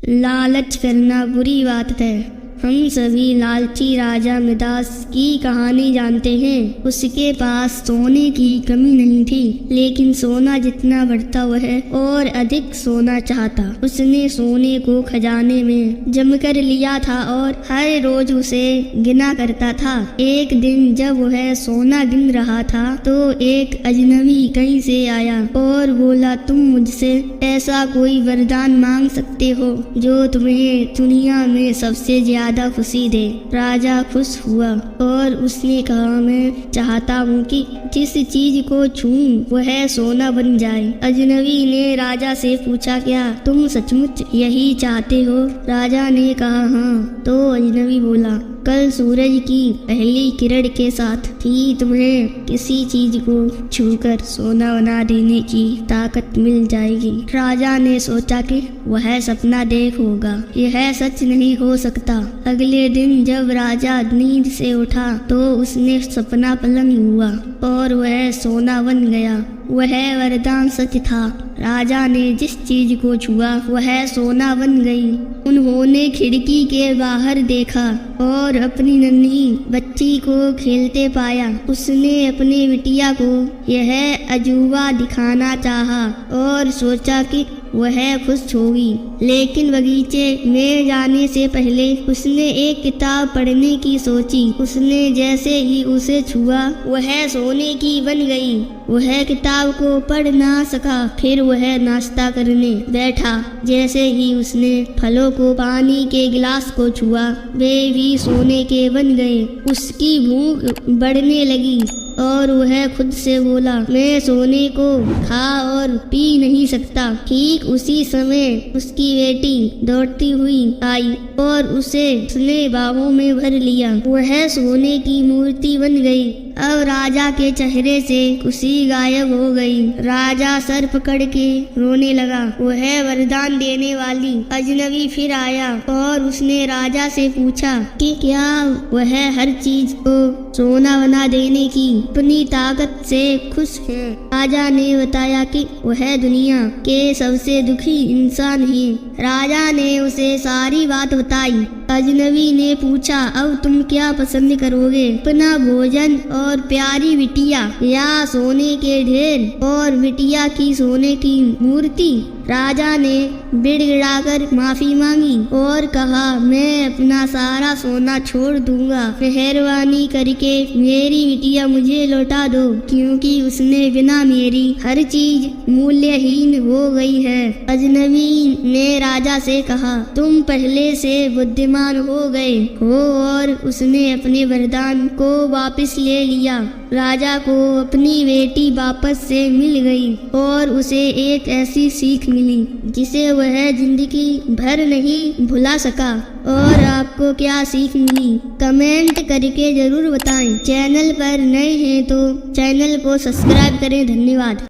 लालच करना बुरी बात है। हम सभी लालची राजा मिदास की कहानी जानते हैं। उसके पास सोने की कमी नहीं थी, लेकिन सोना जितना बढ़ता वह और अधिक सोना चाहता। उसने सोने को खजाने में जम कर लिया था और हर रोज उसे गिना करता था। एक दिन जब वह सोना गिन रहा था तो एक अजनबी कहीं से आया और बोला, तुम मुझसे ऐसा कोई वरदान मांग सकते हो जो तुम्हें दुनिया में सबसे ज्यादा खुशी दे। राजा खुश हुआ और उसने कहा, मैं चाहता हूँ कि जिस चीज को छूऊं वह सोना बन जाए। अजनबी ने राजा से पूछा, क्या तुम सचमुच यही चाहते हो? राजा ने कहा, हाँ। तो अजनबी बोला, कल सूरज की पहली किरण के साथ ही तुम्हें किसी चीज को छूकर सोना बना देने की ताकत मिल जाएगी। राजा ने सोचा कि वह सपना देख होगा, यह सच नहीं हो सकता। अगले दिन जब राजा नींद से उठा तो उसने सपना पलंग हुआ और वह सोना बन गया। वह वरदान सच था। राजा ने जिस चीज को छुआ वह सोना बन गई। उन्होंने खिड़की के बाहर देखा और अपनी नन्ही बच्ची को खेलते पाया। उसने अपनी बिटिया को यह अजूबा दिखाना चाहा और सोचा कि वह खुश होगी, लेकिन बगीचे में जाने से पहले उसने एक किताब पढ़ने की सोची। उसने जैसे ही उसे छुआ वह सोने की बन गई। वह किताब को पढ़ ना सका। फिर वह नाश्ता करने बैठा। जैसे ही उसने फलों को, पानी के गिलास को छुआ वे भी सोने के बन गए। उसकी भूख बढ़ने लगी और वह खुद से बोला, मैं सोने को खा और पी नहीं सकता। ठीक उसी समय उसकी बेटी दौड़ती हुई आई और उसने बाहों में भर लिया। वह सोने की मूर्ति बन गई। अब राजा के चेहरे से खुशी गायब हो गई। राजा सर पकड़ के रोने लगा। वह वरदान देने वाली अजनबी फिर आया और उसने राजा से पूछा कि क्या वह हर चीज को सोना बना देने की अपनी ताकत से खुश है। राजा ने बताया कि वह दुनिया के सबसे दुखी इंसान है। राजा ने उसे सारी बात बताई। अजनबी ने पूछा, अब तुम क्या पसंद करोगे, अपना भोजन और प्यारी बिटिया या सोने के ढेर और बिटिया की सोने की मूर्ति? राजा ने गिड़गिड़ाकर माफी मांगी और कहा, मैं अपना सारा सोना छोड़ दूंगा। मेहरबानी करके मेरी बिटिया मुझे लौटा दो, क्योंकि उसने बिना मेरी हर चीज मूल्यहीन हो गई है। अजनबी ने राजा से कहा, तुम पहले से बुद्धिमान हो गए हो और उसने अपने वरदान को वापस ले लिया। राजा को अपनी बेटी वापस से मिल गई और उसे एक ऐसी सीख मिली जिसे वह जिंदगी भर नहीं भुला सका। और आपको क्या सीख मिली कमेंट करके जरूर बताएं। चैनल पर नए हैं तो चैनल को सब्सक्राइब करें। धन्यवाद।